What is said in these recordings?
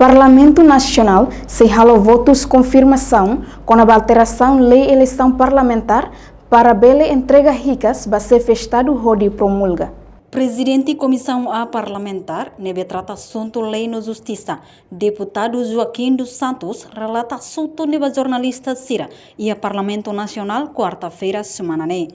Parlamento Nacional se halou votos confirmação com a alteração lei eleição parlamentar para bele entrega ricas vai ser festado rodi promulga. Presidente Comissão A Parlamentar, nebe trata assunto lei no Justiça, deputado Joaquim dos Santos relata assunto nebe jornalista Sira e a Parlamento Nacional quarta-feira semana né.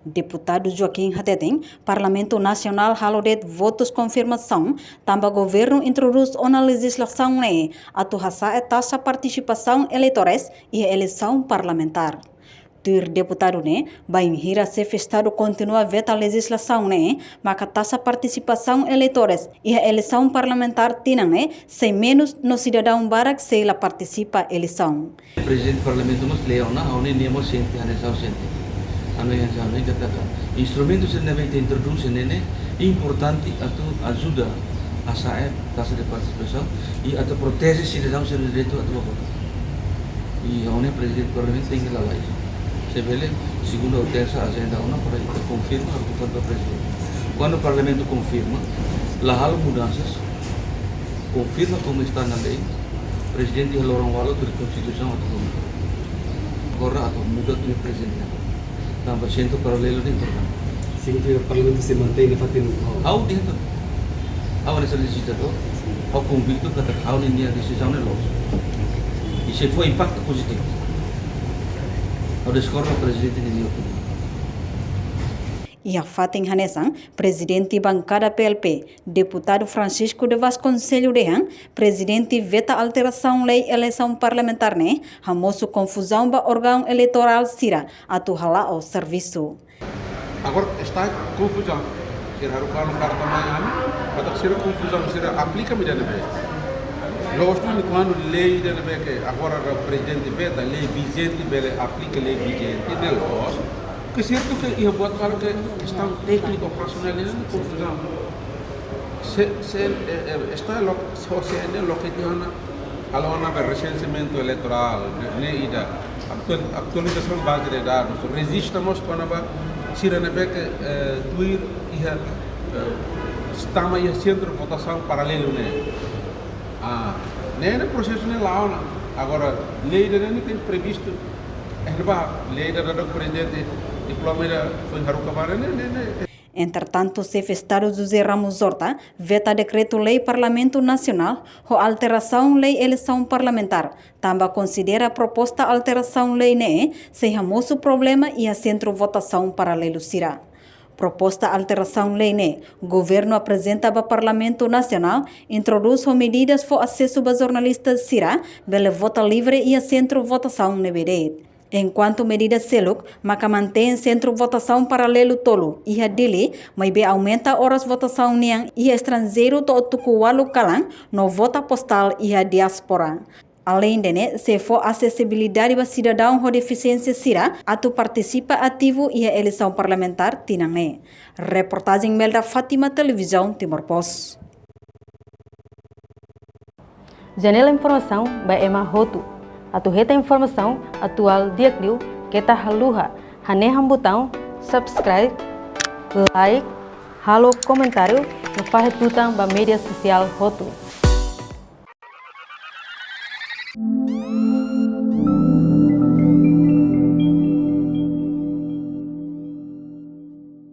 Deputado Joaquim Hateten, Parlamento Nacional halodet votos confirmação, também governo introduz uma legislação né, atuaça e taxa participação eleitores e eleição parlamentar. Tur deputado né, vai hira se festado continua veta legislação né, mas a taxa participação eleitores e a eleição parlamentar tinam né, sem menos no cidadão barak se ela participa eleição. Presidente Parlamento nos leona, a une nemo sente, a nessa sente. Ano yang sama katakan instrumen itu sendiri yang introduksi ini importante atau ajuda a sair taxa de participação e atau protege cidadão seu direito atau voto. E a une presidente parlamento tem que lavar isso. Sebelum segunda ou terça agenda uma para itu confirma atau para presidente. Quando o parlamento confirma, lá hal mudanças confirma como está na lei, presidente halorong walo dari konstitusi atau agora atau muda do presidente. Tambah sento paralelo din program. Significa que o parlamento se mantém fazendo Ao dentro. Ao nessa legislatura, ao convicto que ao nem a decisão é logo. E se foi impacto positivo. Ao descorrer o presidente de Nioto. E a Fatem Hanesang, presidente bancada PLP, deputado Francisco de Vasconcelho Rehan, presidente veta alteração lei eleição parlamentar né, hamoso confusão ba órgão eleitoral Sira, atuhala ao serviço. Agora está confusão. Será o carro também, mas será confusão, será aplica medida vez. Nós estamos quando lei da que agora o presidente veta lei vigente, aplica lei vigente, né? Que certo que ia buat kalau que questão técnica operacional ini confusão. Está lo sosialnya lo que tiene kalau na recenseamento eleitoral, né ida atualização base de dados, resistamos quando ba sira na que tuir ia estama ia centro de votação paralelo né. Né processo né lá agora lei da nem tem previsto lei da presidente Entretanto, chefe Estado José Ramos Horta veta decreto-lei Parlamento Nacional ou alteração lei eleição parlamentar. Também considera a proposta alteração lei né, sem ramoso problema e a centro votação paralelo Sira. Proposta alteração lei né, governo apresenta para Parlamento Nacional, introduz medidas para acesso a jornalistas Sira, bele vota livre e a centro votação neberet. Enquanto medida seluk, maka mantém centro votação paralelo tolo. Ia dele, mas be aumenta horas votação niang ia estrangeiro to tuku walu kalang no vota postal ia diaspora. Além de se for acessibilidade para cidadão com deficiência Sira, atu participa ativo ia eleição parlamentar tinang. Reportagem Melda Fátima Televisão Timor Post. Janela informação by Emma Hotu. Atu reta informação atual diakliu kita haluha haneham botão subscribe, like, halo comentário no faz tutang ba media social Hotu.